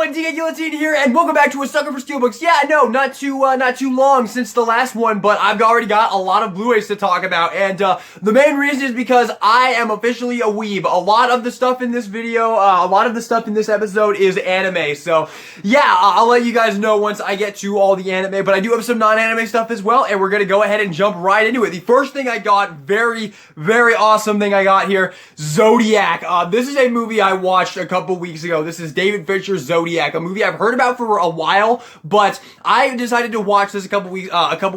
everyone, DK here, and welcome back to a Sucker for Steelbooks. Yeah, no, not too long since the last one, but I've already got a lot of Blu-rays to talk about, and the main reason is because I am officially a weeb. A lot of the stuff in this video, a lot of the stuff in this episode is anime, so yeah, I'll let you guys know once I get to all the anime, but I do have some non-anime stuff as well, and we're gonna go ahead and jump right into it. The first thing I got, very awesome thing I got here, Zodiac. This is a movie I watched a couple weeks ago. This is David Fincher's Zodiac, a movie I've heard about for a while, but I decided to watch this a couple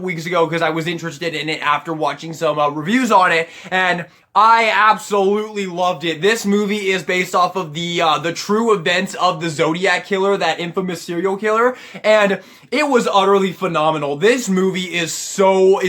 weeks ago because I was interested in it after watching some reviews on it, and I absolutely loved it. This movie is based off of the true events of the Zodiac killer, that infamous serial killer, and it was utterly phenomenal. This movie is so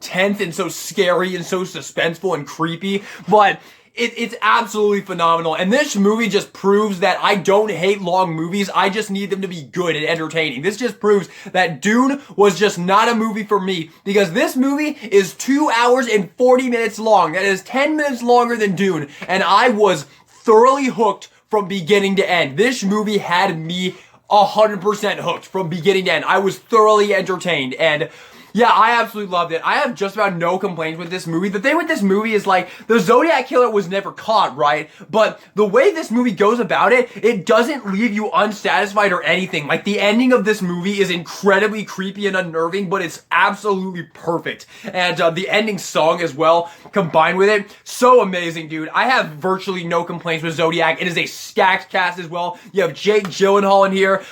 tense and so scary and so suspenseful and creepy, but it's absolutely phenomenal, and this movie just proves that I don't hate long movies, I just need them to be good and entertaining. This just proves that Dune was just not a movie for me, because this movie is 2 hours and 40 minutes long. That is 10 minutes longer than Dune, and I was thoroughly hooked from beginning to end. This movie had me 100% hooked from beginning to end. I was thoroughly entertained, and yeah, I absolutely loved it. I have just about no complaints with this movie. The thing with this movie is, like, the Zodiac killer was never caught, right? But the way this movie goes about it, it doesn't leave you unsatisfied or anything. Like, the ending of this movie is incredibly creepy and unnerving, but it's absolutely perfect. And the ending song as well, combined with it, so amazing, dude. I have virtually no complaints with Zodiac. It is a stacked cast as well. You have Jake Gyllenhaal in here,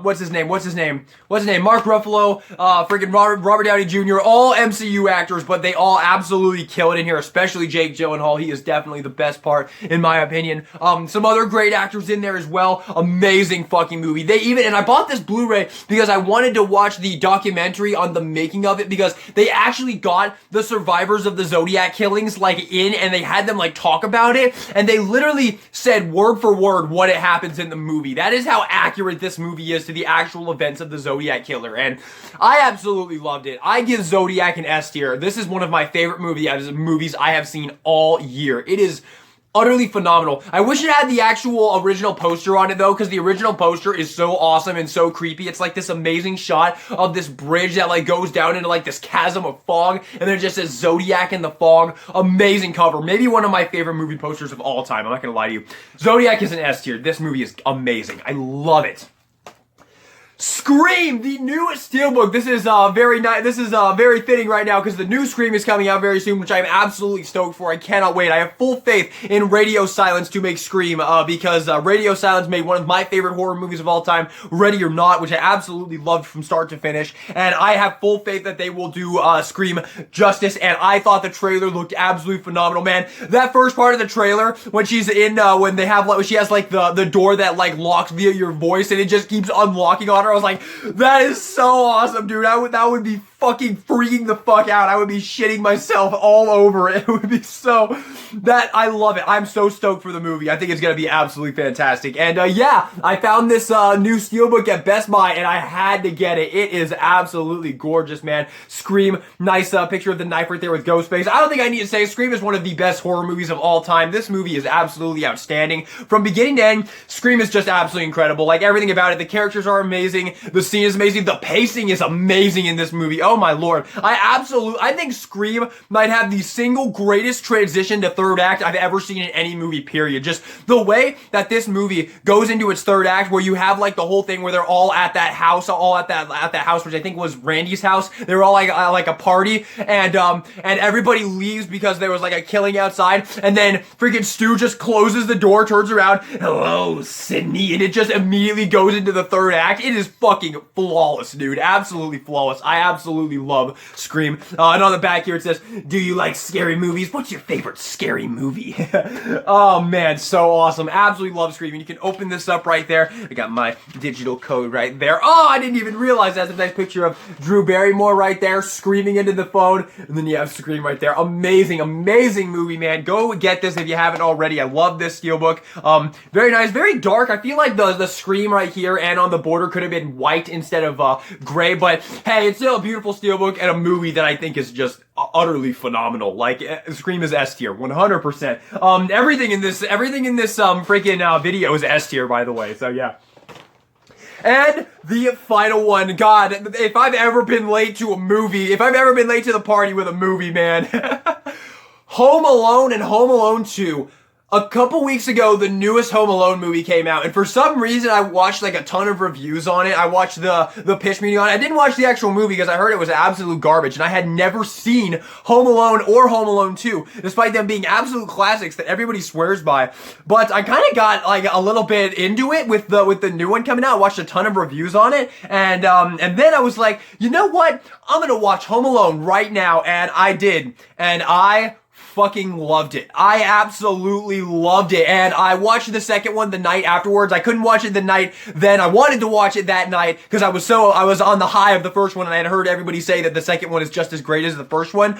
what's his name? Mark Ruffalo, freaking Robert Downey Jr., all MCU actors, but they all absolutely kill it in here, especially Jake Gyllenhaal. He is definitely the best part, in my opinion. Some other great actors in there as well. Amazing fucking movie. And I bought this Blu-ray because I wanted to watch the documentary on the making of it, because they actually got the survivors of the Zodiac killings, like, in, and they had them, like, talk about it, and they literally said word for word what it happens in the movie. That is how accurate this movie is to the actual events of the Zodiac killer, and I absolutely loved it. I give Zodiac an S tier. This is one of my favorite movies I have seen all year. It is utterly phenomenal. I wish it had the actual original poster on it, though, because the original poster is so awesome and so creepy. It's like this amazing shot of this bridge that, like, goes down into, like, this chasm of fog, and then it just says Zodiac in the fog. Amazing cover. Maybe one of my favorite movie posters of all time. I'm not gonna lie to you. Zodiac is an S tier. This movie is amazing. I love it. Scream, the new Steelbook. This is very nice. This is very fitting right now because the new Scream is coming out very soon, which I'm absolutely stoked for. I cannot wait. I have full faith in Radio Silence to make Scream because Radio Silence made one of my favorite horror movies of all time, Ready or Not, which I absolutely loved from start to finish, and I have full faith that they will do Scream justice, and I thought the trailer looked absolutely phenomenal, man. That first part of the trailer, when she's in, when they have, like, she has, like, the door that, like, locks via your voice, and it just keeps unlocking on her. I was like, that is so awesome, dude. That would be fucking freaking the fuck out. I would be shitting myself all over it. It would be I love it. I'm so stoked for the movie. I think it's gonna be absolutely fantastic. And yeah, I found this new Steelbook at Best Buy, and I had to get it. It is absolutely gorgeous, man. Scream, nice picture of the knife right there with Ghostface. I don't think I need to say Scream is one of the best horror movies of all time. This movie is absolutely outstanding. From beginning to end, Scream is just absolutely incredible. Like, everything about it. The characters are amazing. The scene is amazing. The pacing is amazing in this movie. Oh my lord. I think Scream might have the single greatest transition to third act I've ever seen in any movie, period. Just the way that this movie goes into its third act, where you have, like, the whole thing where they're all at that house, which I think was Randy's house. They were all like a party, and everybody leaves because there was, like, a killing outside, and then freaking Stu just closes the door, turns around, hello, Sydney, and it just immediately goes into the third act. It is fucking flawless, dude. Absolutely flawless. I absolutely love Scream. And on the back here it says, do you like scary movies? What's your favorite scary movie? Oh man, so awesome. Absolutely love Scream. And you can open this up right there. I got my digital code right there. Oh, I didn't even realize that's a nice picture of Drew Barrymore right there screaming into the phone. And then you have Scream right there. Amazing, amazing movie, man. Go get this if you haven't already. I love this Steelbook. Very nice, very dark. I feel like the Scream right here and on the border could have been white instead of gray, but hey, it's still a beautiful beautiful steelbook and a movie that I think is just utterly phenomenal. Like, Scream is S tier, 100%. Everything in this freaking video is S tier, by the way. So yeah. And the final one, God, if I've ever been late to a movie, if I've ever been late to the party with a movie, man, Home Alone and Home Alone 2. A couple weeks ago, the newest Home Alone movie came out, and for some reason, I watched like a ton of reviews on it. I watched the pitch meeting on it. I didn't watch the actual movie because I heard it was absolute garbage, and I had never seen Home Alone or Home Alone 2, despite them being absolute classics that everybody swears by. But I kind of got like a little bit into it with the new one coming out. I watched a ton of reviews on it, and then I was like, you know what? I'm gonna watch Home Alone right now, and I did, and I fucking loved it. I absolutely loved it. And I watched the second one the night afterwards. I couldn't watch it the night then. I wanted to watch it that night because I was on the high of the first one, and I had heard everybody say that the second one is just as great as the first one.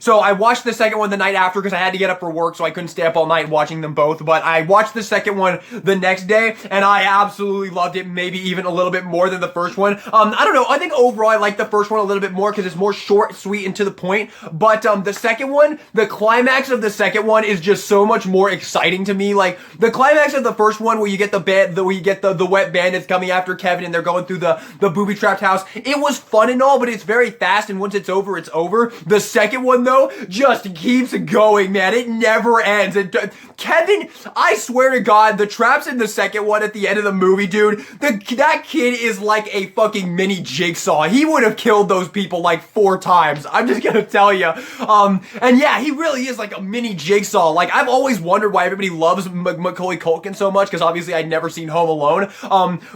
So I watched the second one the night after because I had to get up for work, so I couldn't stay up all night watching them both. But I watched the second one the next day, and I absolutely loved it, maybe even a little bit more than the first one. I don't know. I think overall I like the first one a little bit more because it's more short, sweet, and to the point. But the second one, the climax of the second one is just so much more exciting to me. Like the climax of the first one, where you get the wet bandits coming after Kevin, and they're going through the booby trapped house. It was fun and all, but it's very fast, and once it's over, it's over. The second one though just keeps going, man. It never ends. And Kevin, I swear to God, the traps in the second one at the end of the movie, dude, that kid is like a fucking mini Jigsaw. He would have killed those people like 4 times. I'm just gonna tell you. And yeah, he really is like a mini Jigsaw. Like, I've always wondered why everybody loves Macaulay Culkin so much, because obviously I'd never seen Home Alone.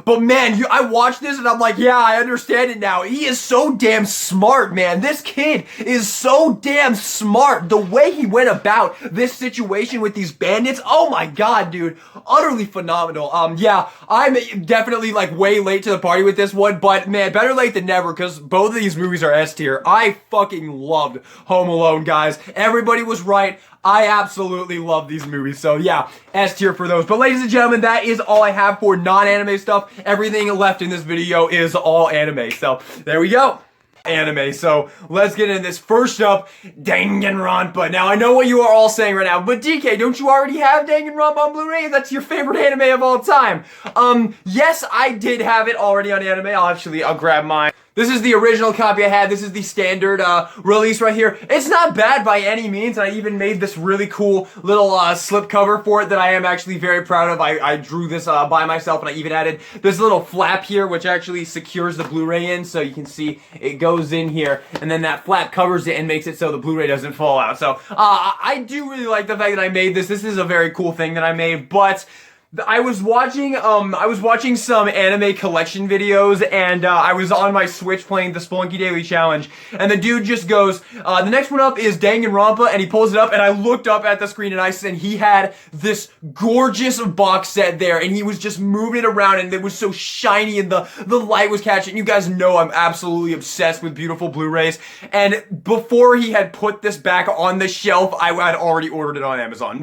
But man, I watched this and I'm like, yeah, I understand it now. He is so damn smart, man. This kid is so damn smart. The way he went about this situation with these bandits, oh my God, dude, utterly phenomenal. Yeah, I'm definitely like way late to the party with this one, but man, better late than never, because both of these movies are S tier. I fucking loved Home Alone, guys. Everybody was right. I absolutely love these movies. So yeah, S tier for those. But ladies and gentlemen, that is all I have for non-anime stuff. Everything left in this video is all anime. So there we go. Anime. So let's get into this. First up, Danganronpa. Now I know what you are all saying right now, but DK, don't you already have Danganronpa on Blu-ray? That's your favorite anime of all time. Yes, I did have it already on anime. I'll grab mine. This is the original copy I had. This is the standard release right here. It's not bad by any means. I even made this really cool little slip cover for it that I am actually very proud of. I drew this by myself, and I even added this little flap here, which actually secures the Blu-ray in, so you can see it goes in here, and then that flap covers it and makes it so the Blu-ray doesn't fall out. So I do really like the fact that I made this. This is a very cool thing that I made, but I was watching some anime collection videos, and I was on my Switch playing the Spelunky Daily Challenge, and the dude just goes, the next one up is Danganronpa, and he pulls it up, and I looked up at the screen, and he had this gorgeous box set there, and he was just moving it around, and it was so shiny, and the light was catching. You guys know I'm absolutely obsessed with beautiful Blu-rays, and before he had put this back on the shelf, I had already ordered it on Amazon.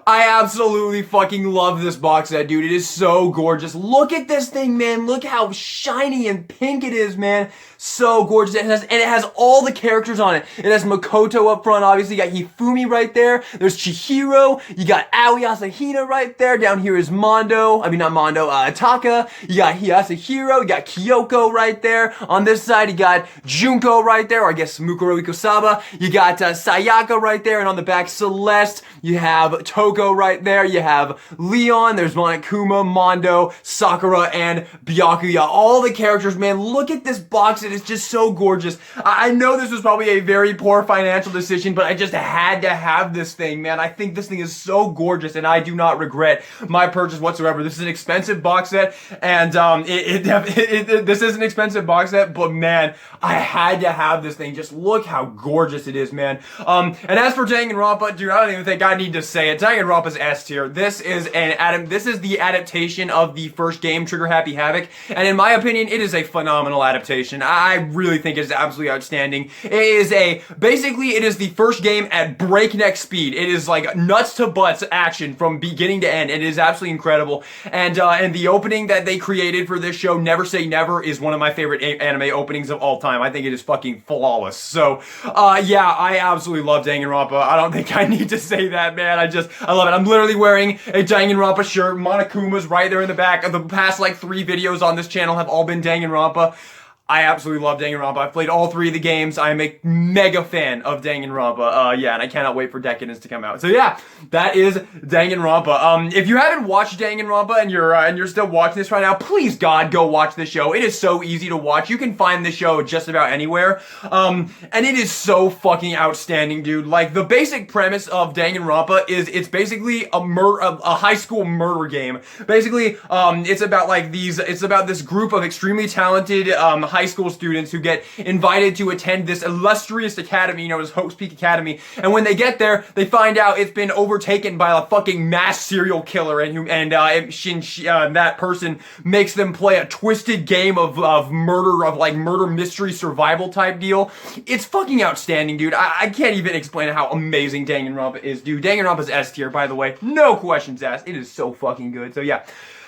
I absolutely fucking love this box set, dude. It is so gorgeous. Look at this thing, man. Look how shiny and pink it is, man. So gorgeous. It has all the characters on it. It has Makoto up front, obviously. You got Hifumi right there. There's Chihiro. You got Aoi Asahina right there. Down here is Taka. You got Asahiro. You got Kyoko right there. On this side, you got Junko right there, or I guess Mukuro Ikosaba. You got Sayaka right there, and on the back, Celeste. You have Toko right there. You have Leon. There's Monokuma, Mondo, Sakura, and Byakuya. All the characters, man. Look at this box. It is just so gorgeous. I know this was probably a very poor financial decision, but I just had to have this thing, man. I think this thing is so gorgeous, and I do not regret my purchase whatsoever. This is an expensive box set, and this is an expensive box set, but man, I had to have this thing. Just look how gorgeous it is, man. And as for Danganronpa, dude, I don't even think I need to say it. Danganronpa Danganronpa's S tier. This is the adaptation of the first game, Trigger Happy Havoc, and in my opinion, it is a phenomenal adaptation. I really think it is absolutely outstanding. It is the first game at breakneck speed. It is like nuts to butts action from beginning to end. It is absolutely incredible. And the opening that they created for this show, Never Say Never, is one of my favorite anime openings of all time. I think it is fucking flawless. So, yeah, I absolutely love Danganronpa. I don't think I need to say that, man. I love it. I'm literally wearing a Danganronpa shirt. Monokuma's right there in the back. The past, like, 3 videos on this channel have all been Danganronpa. I absolutely love Danganronpa. I've played all 3 of the games. I am a mega fan of Danganronpa. Yeah, and I cannot wait for Decadence to come out. So yeah, that is Danganronpa. If you haven't watched Danganronpa and you're still watching this right now, please God, go watch this show. It is so easy to watch. You can find this show just about anywhere. And it is so fucking outstanding, dude. Like, the basic premise of Danganronpa is it's basically a high school murder game. Basically, it's about this group of extremely talented high school students who get invited to attend this illustrious academy known as Hope's Peak Academy. And when they get there, they find out it's been overtaken by a fucking mass serial killer, and that person makes them play a twisted game of murder mystery survival type deal. It's fucking outstanding, dude. I can't even explain how amazing Danganronpa is, dude. Danganronpa's S tier, by the way. No questions asked. It is so fucking good. So yeah,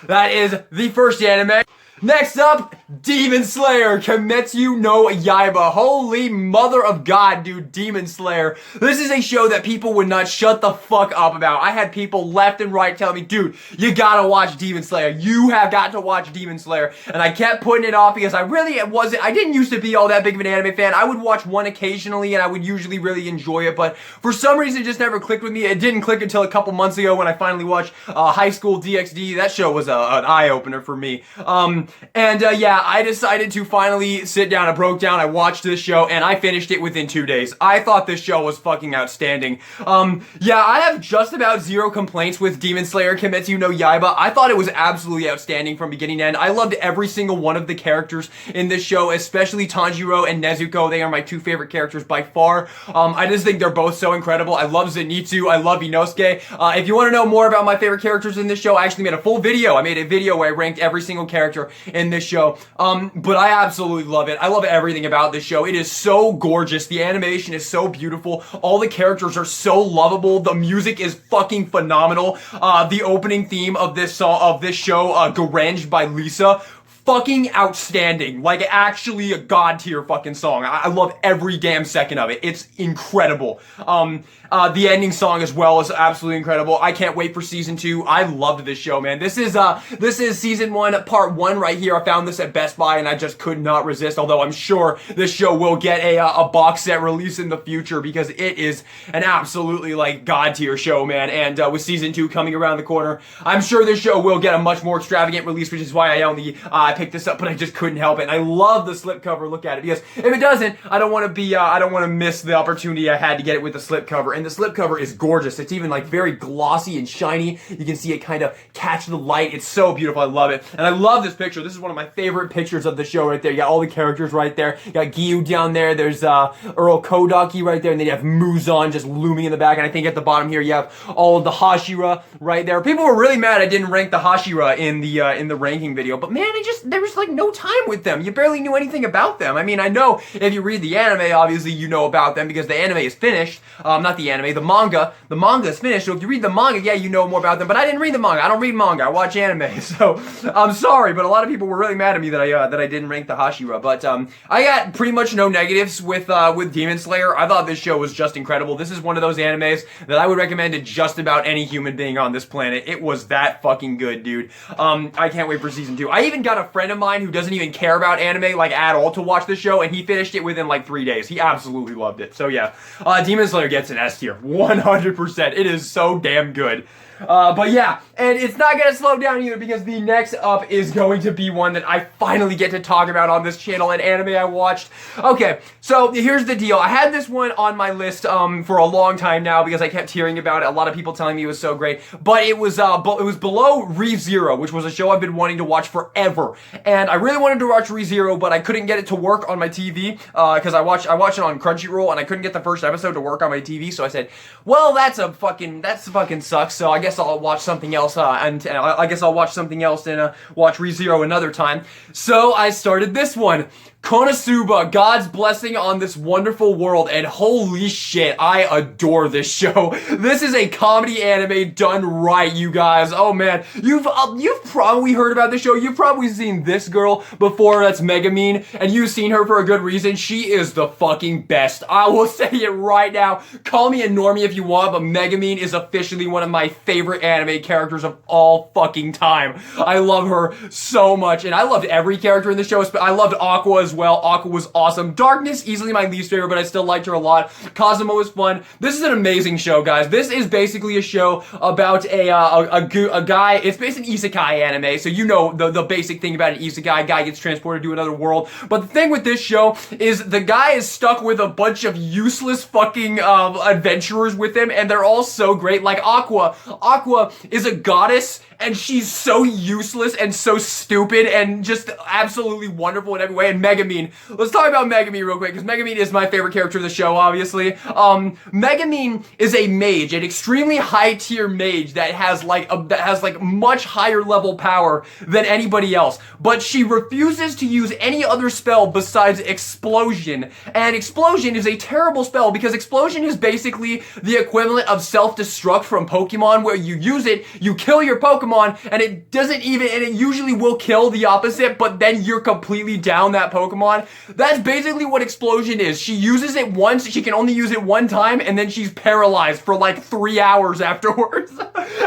that is the first anime. Next up, Demon Slayer, Kimetsu no Yaiba. Holy mother of God, dude, Demon Slayer. This is a show that people would not shut the fuck up about. I had people left and right telling me, dude, you gotta watch Demon Slayer. You have got to watch Demon Slayer. And I kept putting it off because I didn't used to be all that big of an anime fan. I would watch one occasionally and I would usually really enjoy it, but for some reason it just never clicked with me. It didn't click until a couple months ago when I finally watched High School DxD. That show was an eye-opener for me. Yeah, I decided to finally sit down. I broke down, I watched this show, and I finished it within 2 days. I thought this show was fucking outstanding. Yeah, I have just about 0 complaints with Demon Slayer Kimetsu no Yaiba. I thought it was absolutely outstanding from beginning to end. I loved every single one of the characters in this show, especially Tanjiro and Nezuko. They are my 2 favorite characters by far. I just think they're both so incredible. I love Zenitsu. I love Inosuke. If you want to know more about my favorite characters in this show, I actually made a full video. I made a video where I ranked every single character in this show. But I absolutely love it. I love everything about this show. It is so gorgeous. The animation is so beautiful. All the characters are so lovable. The music is fucking phenomenal. The opening theme of this show, Garenge by Lisa, fucking outstanding. Like, actually a god tier fucking song. I love every damn second of it. It's incredible. The ending song as well is absolutely incredible. I can't wait for season 2. I loved this show, man. This is season 1, part 1 right here. I found this at Best Buy and I just could not resist, although I'm sure this show will get a box set release in the future because it is an absolutely, like, god tier show, man. And with season 2 coming around the corner, I'm sure this show will get a much more extravagant release, which is why I picked this up, but I just couldn't help it. And I love the slipcover look at it because if it doesn't, I don't want to miss the opportunity I had to get it with the slipcover. And the slipcover is gorgeous. It's even like very glossy and shiny. You can see it kind of catch the light. It's so beautiful. I love it. And I love this picture. This is one of my favorite pictures of the show right there. You got all the characters right there. You got Gyu down there. There's Earl Kodaki right there. And then you have Muzan just looming in the back. And I think at the bottom here you have all of the Hashira right there. People were really mad I didn't rank the Hashira in the ranking video. But man, there was like no time with them. You barely knew anything about them. I mean, I know if you read the anime, obviously you know about them because the anime is finished. Not the anime, the manga. The manga is finished, so if you read the manga, yeah, you know more about them, but I didn't read the manga. I don't read manga. I watch anime, so I'm sorry, but a lot of people were really mad at me that I didn't rank the Hashira, but I got pretty much no negatives with Demon Slayer. I thought this show was just incredible. This is one of those animes that I would recommend to just about any human being on this planet. It was that fucking good, dude. I can't wait for season 2. I even got a friend of mine who doesn't even care about anime, like, at all to watch this show, and he finished it within, like, 3 days. He absolutely loved it. So, yeah. Demon Slayer gets an S tier. 100%. It is so damn good. But yeah, and it's not gonna slow down either because the next up is going to be one that I finally get to talk about on this channel, an anime I watched. Okay, so here's the deal. I had this one on my list for a long time now because I kept hearing about it. A lot of people telling me it was so great, but it was below ReZero, which was a show I've been wanting to watch forever. And I really wanted to watch ReZero, but I couldn't get it to work on my TV because I watched it on Crunchyroll and I couldn't get the first episode to work on my TV. So I said, well, that's fucking sucks. So I guess I'll watch something else, and I guess I'll watch something else and watch ReZero another time. So I started this one. Konosuba, God's blessing on this wonderful world, and holy shit, I adore this show. This is a comedy anime done right, you guys. Oh man, you've probably heard about this show. You've probably seen this girl before. That's Megumin, and you've seen her for a good reason. She is the fucking best. I will say it right now. Call me a normie if you want, but Megumin is officially one of my favorite anime characters of all fucking time. I love her so much, and I loved every character in the show. I loved Aqua as well. Aqua was awesome. Darkness, easily my least favorite, but I still liked her a lot. Kazuma was fun. This is an amazing show, guys. This is basically a show about a guy. It's based in isekai anime, so you know the basic thing about an isekai. Guy gets transported to another world. But the thing with this show is the guy is stuck with a bunch of useless fucking adventurers with him, and they're all so great. Like Aqua. Aqua is a goddess, and she's so useless and so stupid and just absolutely wonderful in every way. And Megumin. Let's talk about Megumin real quick, because Megumin is my favorite character of the show, obviously. Megumin is a mage, an extremely high-tier mage that has like much higher level power than anybody else. But she refuses to use any other spell besides Explosion. And Explosion is a terrible spell because Explosion is basically the equivalent of self-destruct from Pokemon, where you use it, you kill your Pokemon, and it usually will kill the opposite, but then you're completely down that Pokemon. That's basically what Explosion is. She uses it once, she can only use it one time, and then she's paralyzed for like 3 hours afterwards.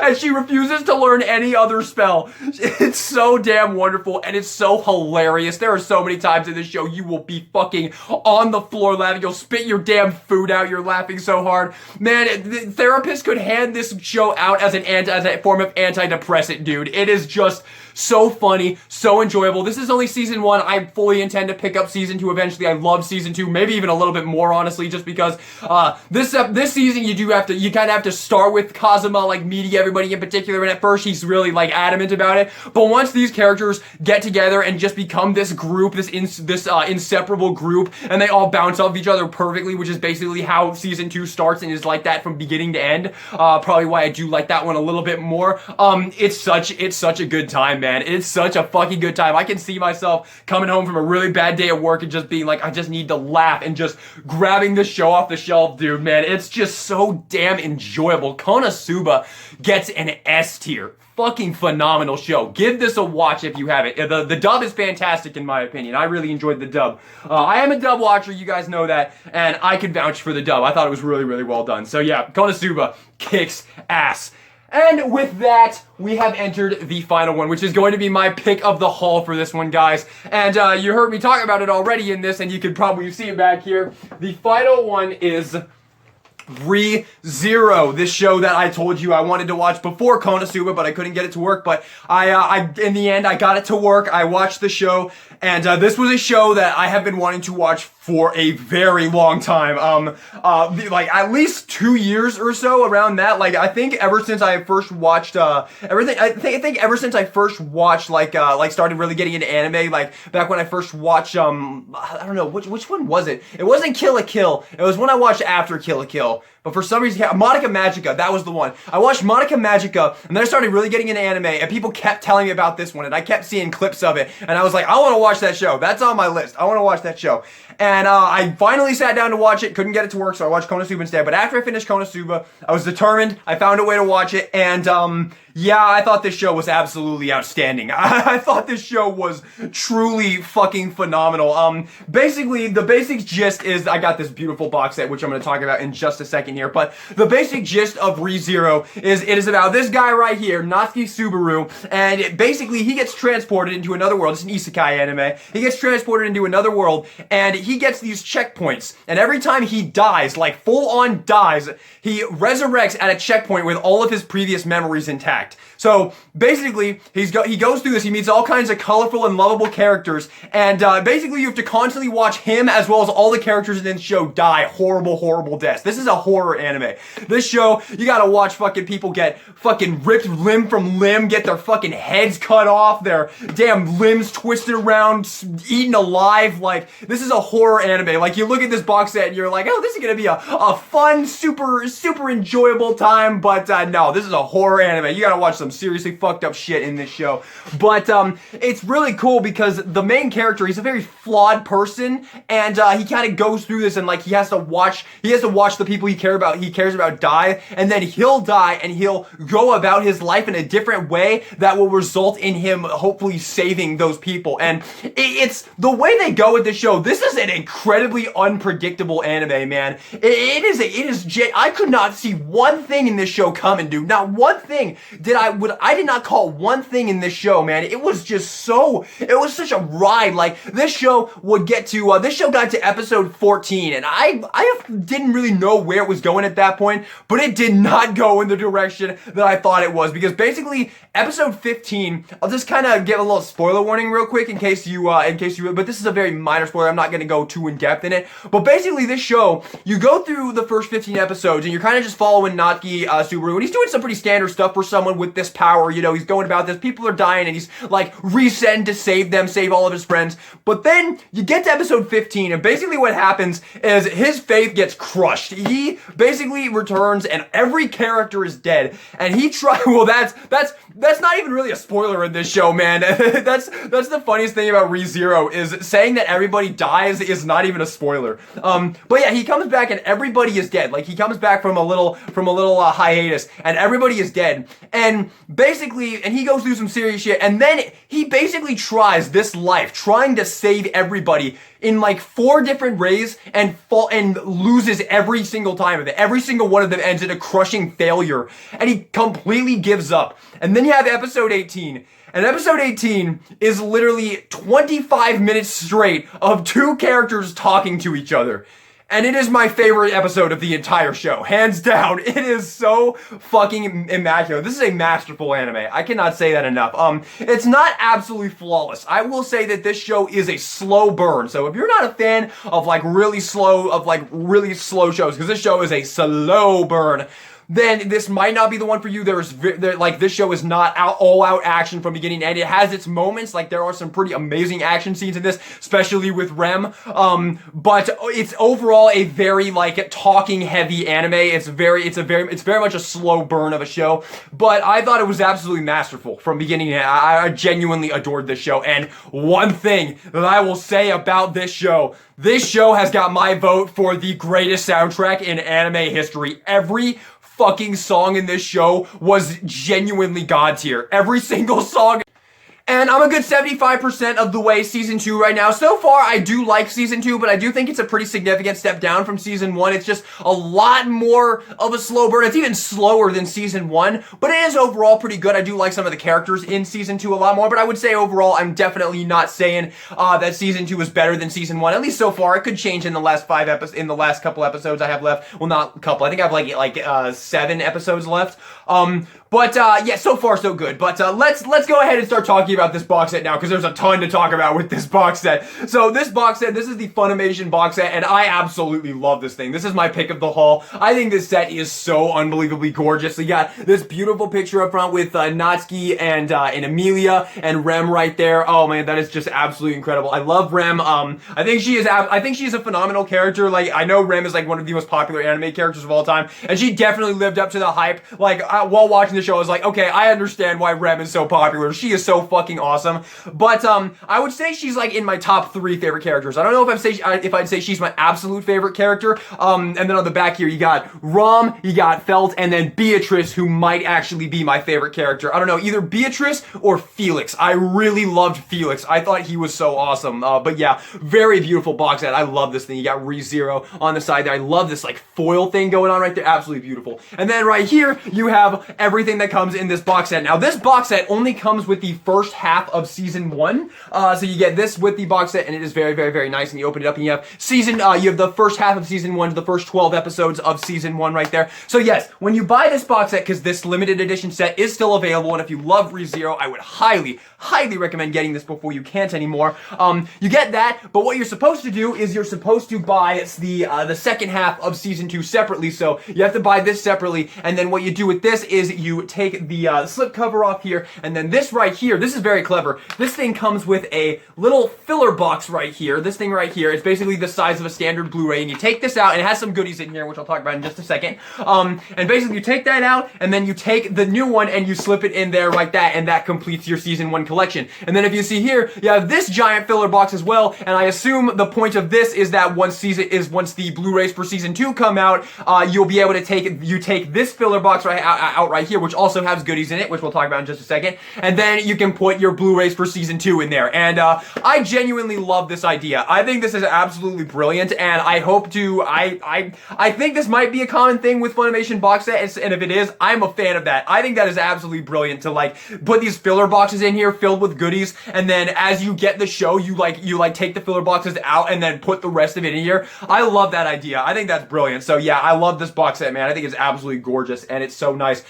And she refuses to learn any other spell. It's so damn wonderful, and it's so hilarious. There are so many times in this show you will be fucking on the floor laughing. You'll spit your damn food out. You're laughing so hard. Man, the therapist could hand this show out as a form of antidepressant, dude. It is just so funny, so enjoyable. This is only season 1. I fully intend to pick up season 2 eventually. I love season 2, maybe even a little bit more, honestly, just because this season you kind of have to start with Kazuma, like meeting everybody in particular, and at first he's really like adamant about it. But once these characters get together and just become this group, this inseparable group, and they all bounce off each other perfectly, which is basically how season 2 starts and is like that from beginning to end. Probably why I do like that one a little bit more. It's such a good time, man. It's such a fucking good time. I can see myself coming home from a really bad day at work and just being like, I just need to laugh, and just grabbing the show off the shelf, dude, man. It's just so damn enjoyable. Konosuba gets an S tier. Fucking phenomenal show. Give this a watch if you haven't. The dub is fantastic in my opinion. I really enjoyed the dub. I am a dub watcher, you guys know that, and I could vouch for the dub. I thought it was really, really well done. So yeah, Konosuba kicks ass. And with that, we have entered the final one, which is going to be my pick of the haul for this one, guys. And you heard me talk about it already in this, and you could probably see it back here. The final one is ReZero, this show that I told you I wanted to watch before Konosuba, but I couldn't get it to work. But I in the end, I got it to work. I watched the show, and this was a show that I have been wanting to watch for a very long time. Like at least 2 years or so, around that. Like I think ever since I first watched everything. I think ever since I first watched like started really getting into anime. Like back when I first watched I don't know which one was it. It wasn't Kill la Kill. It was when I watched after Kill la Kill. But for some reason, Monica Magica, that was the one. I watched Monica Magica, and then I started really getting into anime, and people kept telling me about this one, and I kept seeing clips of it, and I was like, I want to watch that show. That's on my list. I want to watch that show. And I finally sat down to watch it, couldn't get it to work, so I watched Konosuba instead. But after I finished Konosuba, I was determined, I found a way to watch it, and Yeah, I thought this show was absolutely outstanding. I thought this show was truly fucking phenomenal. Basically, the basic gist is, I got this beautiful box set, which I'm going to talk about in just a second here, but the basic gist of ReZero is, it is about this guy right here, Natsuki Subaru, and basically he gets transported into another world. It's an isekai anime. He gets transported into another world, and he gets these checkpoints, and every time he dies, like full on dies, he resurrects at a checkpoint with all of his previous memories intact. So basically, he goes through this, he meets all kinds of colorful and lovable characters, and basically you have to constantly watch him as well as all the characters in this show die horrible, horrible deaths. This is a horror anime. This show, you gotta watch fucking people get fucking ripped limb from limb, get their fucking heads cut off, their damn limbs twisted around, eaten alive. Like, this is a horror anime. Like, you look at this box set and you're like, oh, this is gonna be a fun, super enjoyable time, but no, this is a horror anime. You gotta watch some seriously fucked up shit in this show. But it's really cool because the main character, he's a very flawed person, and he kind of goes through this, and like he has to watch the people he cares about die, and then he'll die and he'll go about his life in a different way that will result in him hopefully saving those people. And it's the way they go with the show. This is an incredibly unpredictable anime, man. I could not see one thing in this show coming, dude. Not one thing I did not call one thing in this show, man. It was such a ride. Like, this show got to episode 14, and I didn't really know where it was going at that point, but it did not go in the direction that I thought it was, because basically, episode 15, I'll just kind of give a little spoiler warning real quick in case you, but this is a very minor spoiler, I'm not going to go too in depth in it, but basically this show, you go through the first 15 episodes, and you're kind of just following Natsuki Subaru, and he's doing some pretty standard stuff for someone with this power, you know, he's going about this, people are dying, and he's like resend to save them, save all of his friends. But then you get to episode 15, and basically what happens is his faith gets crushed. He basically returns, and every character is dead, and well, that's not even really a spoiler in this show, man. That's the funniest thing about ReZero, is saying that everybody dies is not even a spoiler. But yeah, he comes back and everybody is dead. Like, he comes back from a little hiatus, and everybody is dead. And basically, and he goes through some serious shit, and then he basically tries this life, trying to save everybody in like 4 different ways, and loses every single time of it. Every single one of them ends in a crushing failure, and he completely gives up. And then you have episode 18. And episode 18 is literally 25 minutes straight of 2 characters talking to each other. And it is my favorite episode of the entire show. Hands down. It is so fucking immaculate. This is a masterful anime. I cannot say that enough. It's not absolutely flawless. I will say that this show is a slow burn. So if you're not a fan of really slow shows, because this show is a slow burn, then this might not be the one for you. This show is not all out action from beginning to end. It has its moments. Like, there are some pretty amazing action scenes in this, especially with Rem. But it's overall a very talking heavy anime. It's very much a slow burn of a show. But I thought it was absolutely masterful from beginning to end. I genuinely adored this show. And one thing that I will say about this show has got my vote for the greatest soundtrack in anime history. Every fucking song in this show was genuinely God tier. Every single song. And I'm a good 75% of the way season 2 right now. So far, I do like season 2, but I do think it's a pretty significant step down from season 1. It's just a lot more of a slow burn. It's even slower than season 1, but it is overall pretty good. I do like some of the characters in season 2 a lot more, but I would say overall, I'm definitely not saying that season 2 is better than season 1, at least so far. It could change in the last couple episodes I have left. Well, not a couple. I think I have 7 episodes left. But yeah, so far so good. But let's go ahead and start talking about this box set now, because there's a ton to talk about with this box set. So this box set, this is the Funimation box set, and I absolutely love this thing. This is my pick of the haul. I think this set is so unbelievably gorgeous. So you got this beautiful picture up front with Natsuki and Emilia and Rem right there. Oh man, that is just absolutely incredible. I love Rem. I think she is a phenomenal character. Like, I know Rem is one of the most popular anime characters of all time, and she definitely lived up to the hype. While watching the show, I was like, okay, I understand why Rem is so popular. She is so fucking fucking awesome. But I would say she's like in my top 3 favorite characters. I don't know if I'd say she's my absolute favorite character. And then on the back here, you got Rom, you got Felt, and then Beatrice, who might actually be my favorite character. I don't know, either Beatrice or Felix. I really loved Felix. I thought he was so awesome. But yeah, very beautiful box set. I love this thing. You got ReZero on the side there. I love this like foil thing going on right there. Absolutely beautiful. And then right here, you have everything that comes in this box set. Now, this box set only comes with the first half of season 1. So you get this with the box set, and it is very, very, very nice. And you open it up, and you have you have the first half of season 1 to the first 12 episodes of season 1 right there. So yes, when you buy this box set, because this limited edition set is still available, and if you love ReZero, I would highly, highly recommend getting this before you can't anymore. You get that, but what you're supposed to do is you're supposed to buy the second half of season 2 separately. So you have to buy this separately, and then what you do with this is you take the slip cover off here, and then this right here, this is very clever. This thing comes with a little filler box right here. This thing right here, it's basically the size of a standard Blu-ray, and you take this out, and it has some goodies in here, which I'll talk about in just a second. And basically you take that out, and then you take the new one, and you slip it in there like that, and that completes your season 1 collection. And then if you see here, you have this giant filler box as well, and I assume the point of this is that once the Blu-rays for season 2 come out, you'll be able to take this filler box out right here, which also has goodies in it, which we'll talk about in just a second, and then you can put your Blu-rays for season 2 in there. And I genuinely love this idea. I think this is absolutely brilliant, and I hope to, I think this might be a common thing with Funimation Box Set, and if it is, I'm a fan of that. I think that is absolutely brilliant to like put these filler boxes in here filled with goodies, and then as you get the show, you take the filler boxes out and then put the rest of it in here. I love that idea. I think that's brilliant. So yeah, I love this box set, man. I think it's absolutely gorgeous, and it's so nice.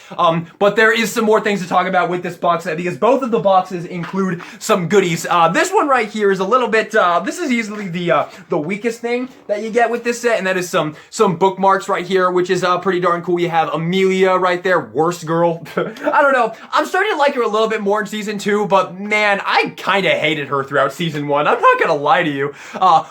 But there is some more things to talk about with this box set, because both of the boxes include some goodies. This one right here is a little bit, this is easily the weakest thing that you get with this set, and that is some bookmarks right here, which is pretty darn cool. You have Amelia right there, worst girl. I don't know. I'm starting to like her a little bit more in season 2, but man, I kind of hated her throughout season 1. I'm not gonna lie to you.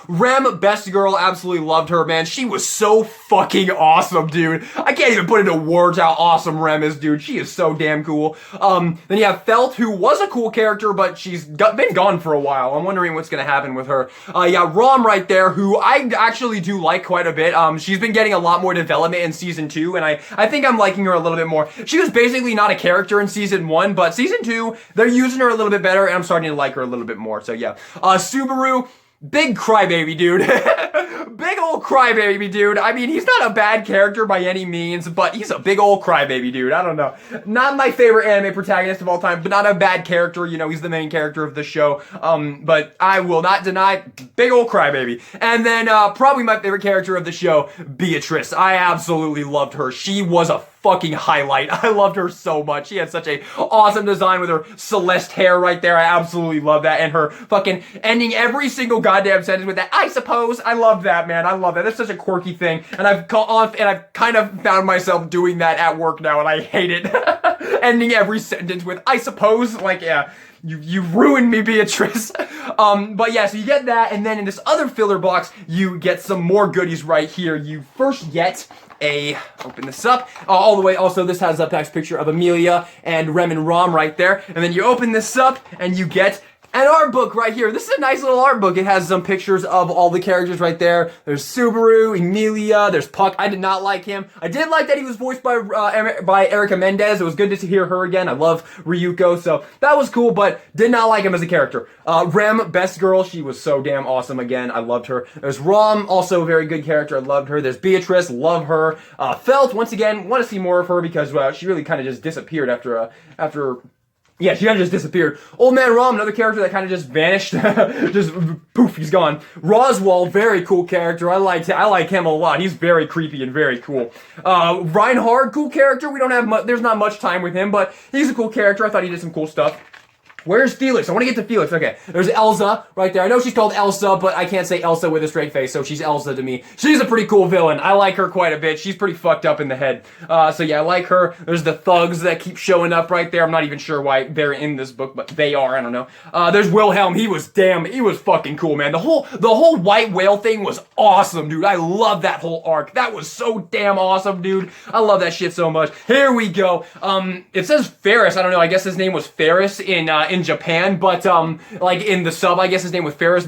Rem, best girl, absolutely loved her, man. She was so fucking awesome, dude. I can't even put into words how awesome Rem is, dude. She is so damn cool. Then you have Felt, who was a cool character, but she's been gone for a while. I'm wondering what's gonna happen with her. Yeah, Rom right there, who I actually do like quite a bit. She's been getting a lot more development in season 2, and I think I'm liking her a little bit more. She was basically not a character in season 1, but season 2, they're using her a little bit better, and I'm starting to like her a little bit more. So yeah. Subaru, big crybaby, dude. Big old crybaby, dude. I mean, he's not a bad character by any means, but he's a big old crybaby, dude. I don't know. Not my favorite anime protagonist of all time, but not a bad character. You know, he's the main character of the show. But I will not deny, big old crybaby. And then probably my favorite character of the show, Beatrice. I absolutely loved her. She was a fucking highlight. I loved her so much. She had such a awesome design with her Celeste hair right there. I absolutely love that. And her fucking ending every single goddamn sentence with that, I suppose. I love that, man. I love that. That's such a quirky thing. And I've kind of found myself doing that at work now, and I hate it. Ending every sentence with, I suppose. Like, yeah. You ruined me, Beatrice. But yeah, so you get that, and then in this other filler box, you get some more goodies right here. You first get open this up, all the way, also this has a picture of Amelia and Rem and Rom right there, and then you open this up, and you get an art book right here. This is a nice little art book. It has some pictures of all the characters right there. There's Subaru, Emilia, there's Puck. I did not like him. I did like that he was voiced by Erica Mendez. It was good to hear her again. I love Ryuko, so that was cool, but did not like him as a character. Rem, best girl. She was so damn awesome again. I loved her. There's Rom, also a very good character. I loved her. There's Beatrice, love her. Felt, once again, want to see more of her because she really kind of just disappeared after yeah, she kind of just disappeared. Old Man Rom, another character that kind of just vanished. Just poof, he's gone. Roswald, very cool character. I like him a lot. He's very creepy and very cool. Reinhard, cool character. We don't have there's not much time with him, but he's a cool character. I thought he did some cool stuff. Where's Felix? I want to get to Felix. Okay, there's Elsa right there. I know she's called Elsa, but I can't say Elsa with a straight face, so she's Elsa to me. She's a pretty cool villain. I like her quite a bit. She's pretty fucked up in the head. So yeah, I like her. There's the thugs that keep showing up right there. I'm not even sure why they're in this book, but they are. I don't know. There's Wilhelm. He was fucking cool, man. The whole white whale thing was awesome, dude. I love that whole arc. That was so damn awesome, dude. I love that shit so much. Here we go. It says Ferris. I don't know. I guess his name was Ferris in in Japan, but like in the sub, I guess his name was Ferris,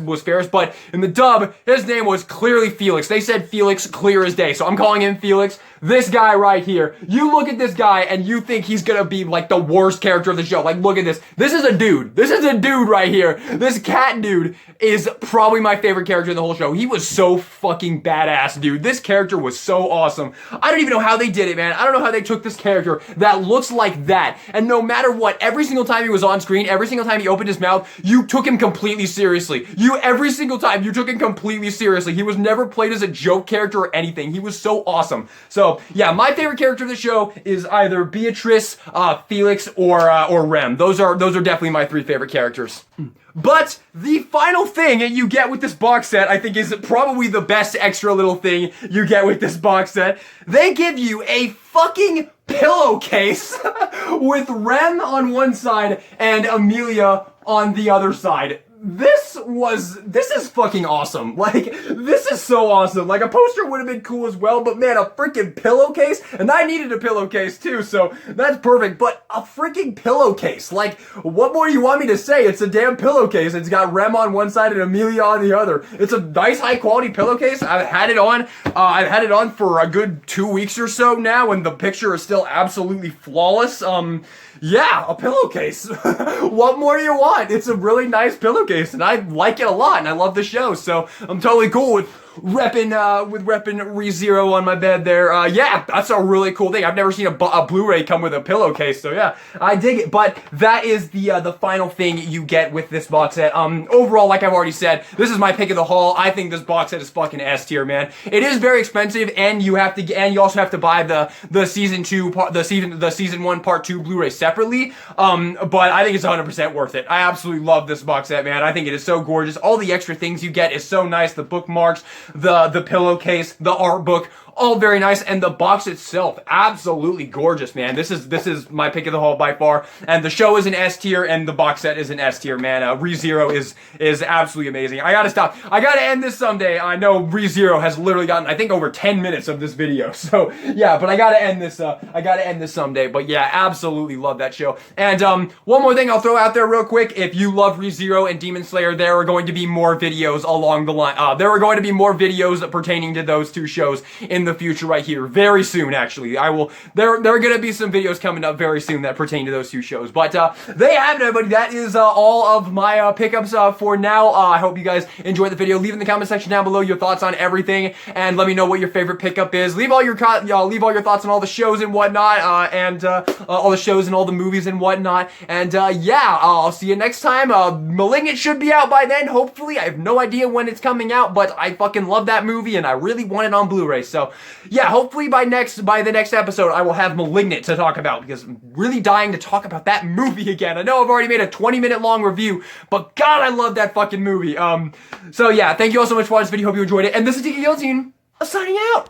but in the dub, his name was clearly Felix. They said Felix clear as day, so I'm calling him Felix. This guy right here, you look at this guy and you think he's gonna be like the worst character of the show. Like, look at this. This is a dude. This is a dude right here. This cat dude is probably my favorite character in the whole show. He was so fucking badass, dude. This character was so awesome. I don't even know how they did it, man. I don't know how they took this character that looks like that, and no matter what, every single time he was on screen, every single time he opened his mouth, you took him completely seriously. Every single time, you took him completely seriously. He was never played as a joke character or anything. He was so awesome. So, yeah, my favorite character of the show is either Beatrice, Felix, or Rem. Those are definitely my three favorite characters. But the final thing you get with this box set, I think, is probably the best extra little thing you get with this box set. They give you a fucking pillowcase with Rem on one side and Amelia on the other side. This is fucking awesome. Like, this is so awesome. Like, a poster would have been cool as well, but man, a freaking pillowcase, and I needed a pillowcase too, so that's perfect, but a freaking pillowcase. Like, what more do you want me to say? It's a damn pillowcase. It's got Rem on one side and Amelia on the other. It's a nice, high quality pillowcase. I've had it on for a good 2 weeks or so now, and the picture is still absolutely flawless. Yeah, a pillowcase. What more do you want? It's a really nice pillowcase, and I like it a lot, and I love the show, so I'm totally cool with repping ReZero on my bed there. Yeah, that's a really cool thing. I've never seen a Blu-ray come with a pillowcase, so yeah, I dig it. But that is the final thing you get with this box set. Overall, like I've already said, this is my pick of the haul. I think this box set is fucking S tier, man. It is very expensive, and you also have to buy the season 1 part 2 Blu-ray separately. But I think it's 100% worth it. I absolutely love this box set, man. I think it is so gorgeous. All the extra things you get is so nice. The bookmarks, the pillowcase, the art book, all very nice, and the box itself, absolutely gorgeous, man. This is my pick of the haul by far, and the show is an S tier, and the box set is an S tier, man. ReZero is absolutely amazing. I gotta stop. I gotta end this someday. I know ReZero has literally gotten, I think, over 10 minutes of this video, so yeah, but I gotta end this. I gotta end this someday. But yeah, absolutely love that show. And one more thing I'll throw out there real quick: if you love ReZero and Demon Slayer, there are going to be more videos along the line. There are going to be more videos pertaining to those two shows in the future right here, very soon. Actually, there are going to be some videos coming up very soon that pertain to those two shows. But there you have it, everybody. That is all of my pickups for now. I hope you guys enjoyed the video. Leave in the comment section down below your thoughts on everything, and let me know what your favorite pickup is. Leave all your thoughts on all the shows and whatnot, and all the shows and all the movies and whatnot. And yeah, I'll see you next time. Malignant should be out by then, hopefully. I have no idea when it's coming out, but I fucking love that movie, and I really want it on Blu-ray. So yeah, hopefully by the next episode, I will have Malignant to talk about, because I'm really dying to talk about that movie again. I know I've already made a 20-minute long review, but God, I love that fucking movie. So yeah, thank you all so much for watching this video. Hope you enjoyed it. And this is DK Guillotine, signing out.